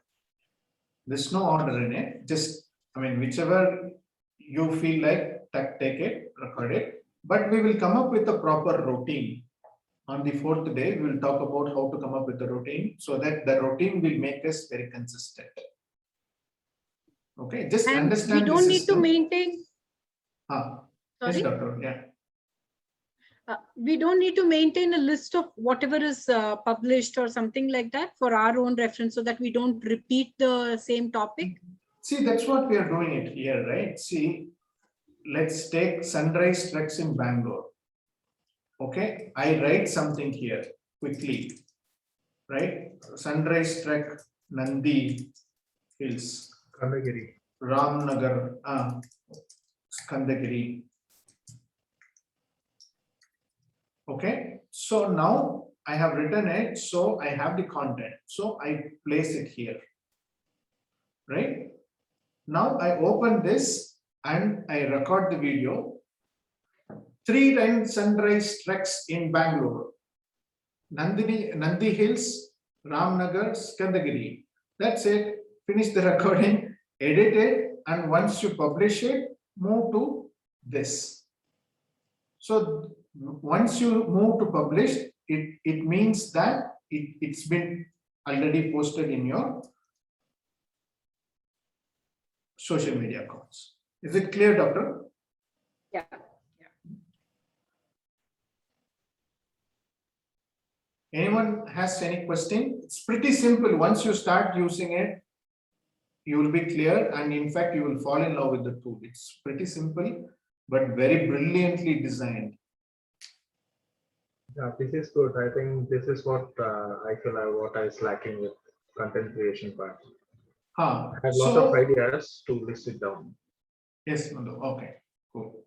There's no order in it. Just, I mean, whichever you feel like, take it, record it. But we will come up with a proper routine. On the 4th day, we will talk about how to come up with the routine so that the routine will make us very consistent. Okay, just And understand. we don't need to maintain. Yes, doctor. Yeah. We don't need to maintain a list of whatever is published or something like that for our own reference so that we don't repeat the same topic. See, that's what we are doing it here, right? See, let's take sunrise treks in Bangalore. Okay, I write something here quickly, right? Sunrise trek, Nandi Hills, Kandagiri, Ramnagar, Kandagiri. Okay, so now I have written it, so I have the content, so I place it here, right? Now I open this and I record the video. 3 sunrise treks in Bangalore, Nandi Hills, Ramnagar, Skandagiri. That's it. Finish the recording, edit it, and once you publish it, move to this. So once you move to publish, it means that it's been already posted in your social media accounts. Is it clear, doctor? Yeah. Anyone has any question? It's pretty simple. Once you start using it, you will be clear, and in fact, you will fall in love with the tool. It's pretty simple, but very brilliantly designed. Yeah, this is good. I think this is what I feel what I was lacking with content creation part. I had a lot of ideas to list it down. Yes, Manu. Okay, cool.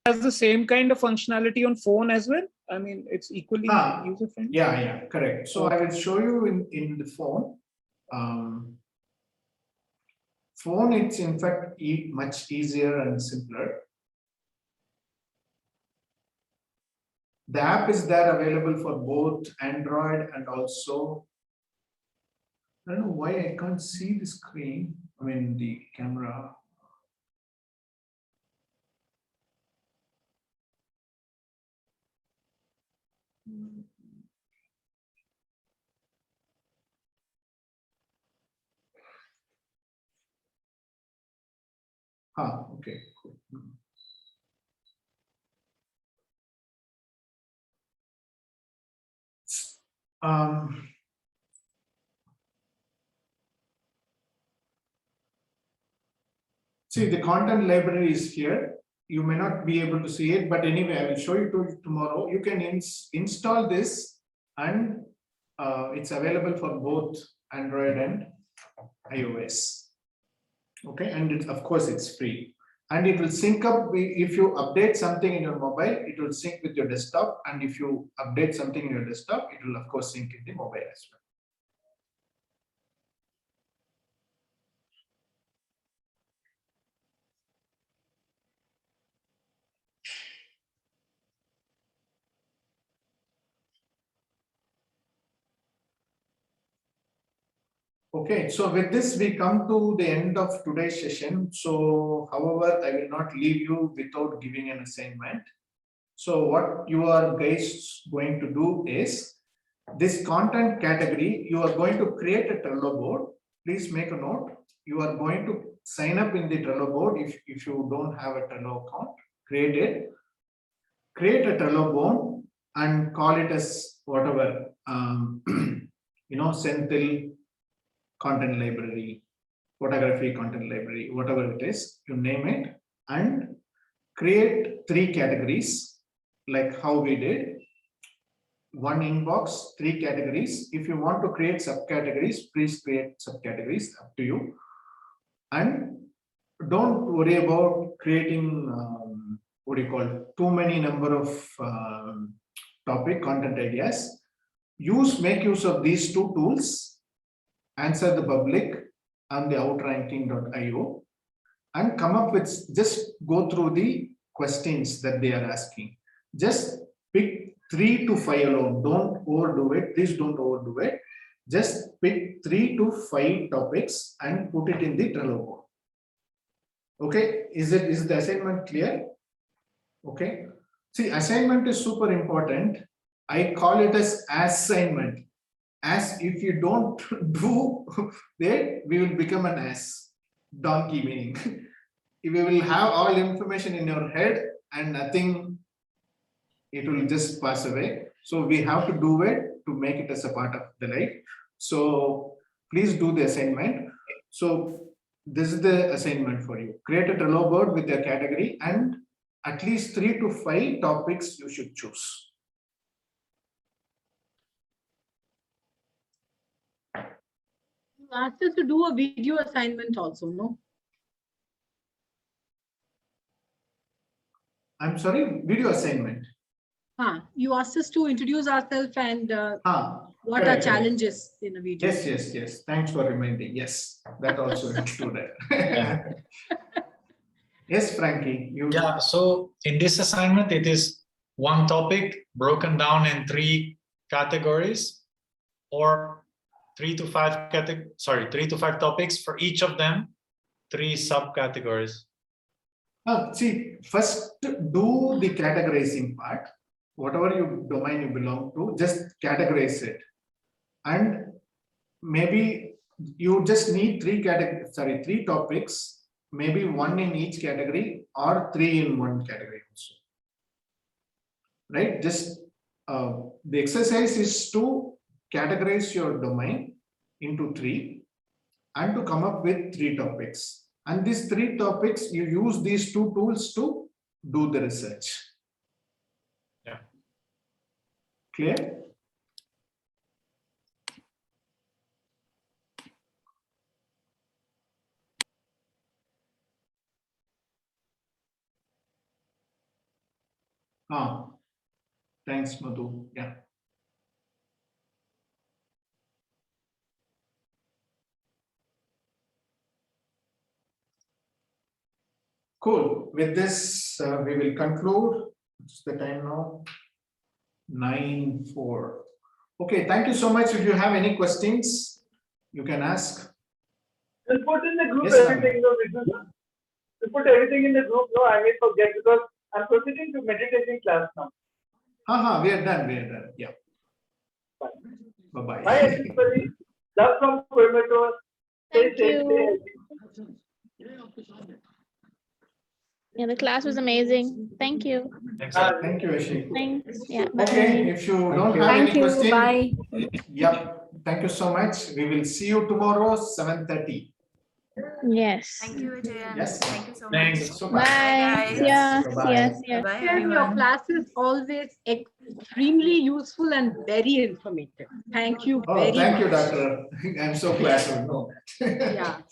Has the same kind of functionality on phone as well? I mean, it's equally user friendly. Yeah, correct. So I will show you in the phone. Phone, it's in fact much easier and simpler. The app is there available for both Android and also, I don't know why I can't see the screen. I mean, the camera. Okay, cool. See, the content library is here. You may not be able to see it, but anyway, I will show you tomorrow. You can install this, and it's available for both Android and iOS. Okay, and of course, it's free. And it will sync up. If you update something in your mobile, it will sync with your desktop. And if you update something in your desktop, it will of course sync in the mobile as well. Okay, so with this, we come to the end of today's session. So, however, I will not leave you without giving an assignment. So what you are guys going to do is this content category, you are going to create a Trello board. Please make a note. You are going to sign up in the Trello board. If you don't have a Trello account, create it. Create a Trello board and call it as whatever, Senthil content library, photography content library, whatever it is, you name it, and create 3 categories like how we did. 1 inbox, 3 categories. If you want to create subcategories, please create subcategories, up to you. And don't worry about creating too many number of topic content ideas. Make use of these 2 tools, Answer the Public and the outranking.io, and come up with, just go through the questions that they are asking. Just pick 3 to 5 alone. Don't overdo it. Please don't overdo it. Just pick 3 to 5 topics and put it in the Trello board. Okay, is the assignment clear? Okay. See, assignment is super important. I call it as assignment. As if you don't do that, we will become an ass. Donkey meaning. We will have all information in your head and nothing, it will just pass away. So we have to do it to make it as a part of the life. So please do the assignment. So this is the assignment for you. Create a Trello board with your category and at least 3 to 5 topics you should choose. You asked us to do a video assignment also, no? I'm sorry, video assignment. You asked us to introduce ourselves and what are challenges in a video. Yes. Thanks for reminding. Yes, that also included. Yes, Frankie. Yeah, so in this assignment, it is 1 topic broken down in 3 categories, or 3 to 5 topics for each of them, 3 subcategories. See, first do the categorizing part. Whatever domain you belong to, just categorize it. And maybe you just need 3 topics, maybe 1 in each category or 3 in 1 category also. Right? Just the exercise is to categorize your domain into 3 and to come up with 3 topics. And these 3 topics, you use these 2 tools to do the research. Yeah. Clear? Thanks, Madhu. Yeah. Cool. With this, we will conclude. What's the time now? 9:04. Okay, thank you so much. If you have any questions, you can ask. Just put in the group Yes, everything. To put everything in the group, no, I may forget because I'm proceeding to meditation class now. We are done. Yeah. Bye-bye. Bye, everybody. Love from Coimbatore. Thank you. Yeah, the class was amazing. Thank you. Thank you, Ashi. Thanks. Yeah. Bye. Okay, if you don't have Thank any you. question, Bye. Yep. Thank you so much. We will see you tomorrow, 7:30. Yes. Thank you, Vijay. Yes. Thank you so Thanks. much. Super. Bye. Guys. Bye-bye. Bye, And your everyone. class is always extremely useful and very informative. Thank you very much. Thank you, doctor. I'm so glad to know that. Yeah.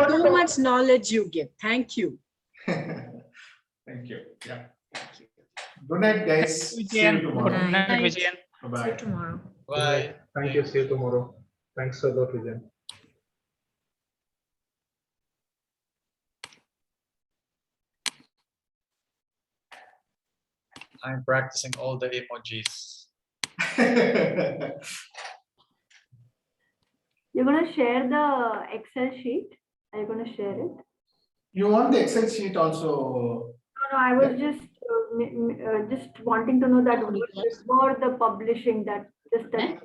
So much knowledge you give. Thank you. Thank you. Yeah. Good night, guys. See you tomorrow. Good night. Vijayan. See Bye-bye. you tomorrow. Bye. Thank you. See you tomorrow. Thanks a lot, Vijayan. I'm practicing all the emojis. You're going to share the Excel sheet. Are you going to share it? You want the Excel sheet also? No, I was just just wanting to know that before the publishing, that just that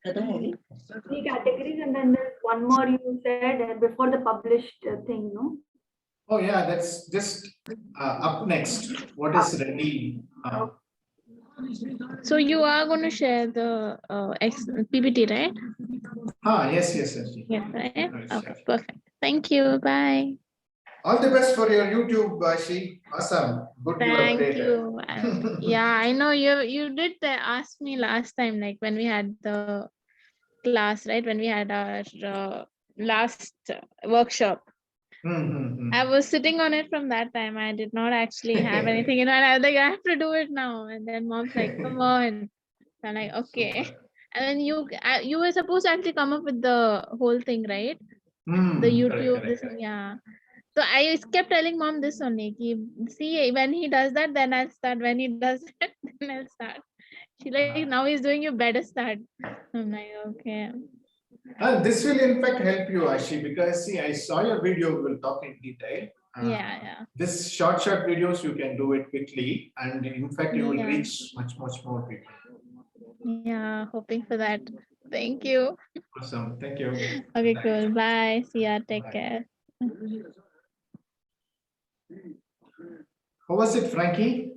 3 categories, and then there's one more you said before the published thing, no? Oh yeah, that's just up next. What is ready? So you are going to share the PPT, right? Yes. Yes, right? Okay, perfect. Thank you. Bye. All the best for your YouTube, Ashi. Awesome. Good you Thank updated. you. Yeah, I know you did ask me last time, like when we had the class, right? When we had our last workshop. I was sitting on it from that time. I did not actually have anything in mind. I was like, I have to do it now. And then mom's like, come on. I'm like, okay. Super. And then you were supposed to actually come up with the whole thing, right? The YouTube, correct. yeah. So I kept telling mom this only. See, when he does that, then I'll start. When he does that, then I'll start. She's like, now he's doing, you better start. I'm like, okay. This will in fact help you, Ashi, because see, I saw your video. We'll talk in detail. Yeah. This short videos, you can do it quickly, and in fact, you will reach much more people. Yeah, hoping for that. Thank you. Awesome. Thank you. Okay, cool. Bye. See ya. Take care. How was it, Frankie?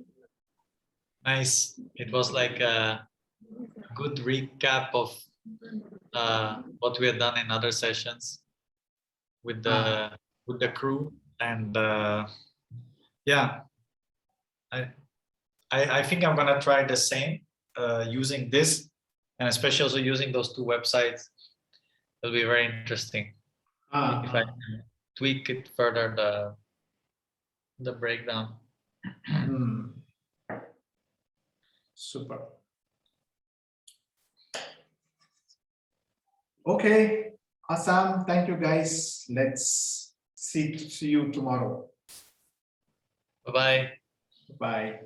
Nice. It was like a good recap of what we had done in other sessions with the crew, and yeah, I think I'm gonna try the same using this, and especially also using those 2 websites. It'll be very interesting if I can tweak it further, the breakdown. Super. Okay, awesome. Thank you, guys. Let's see you tomorrow. Bye-bye. Bye.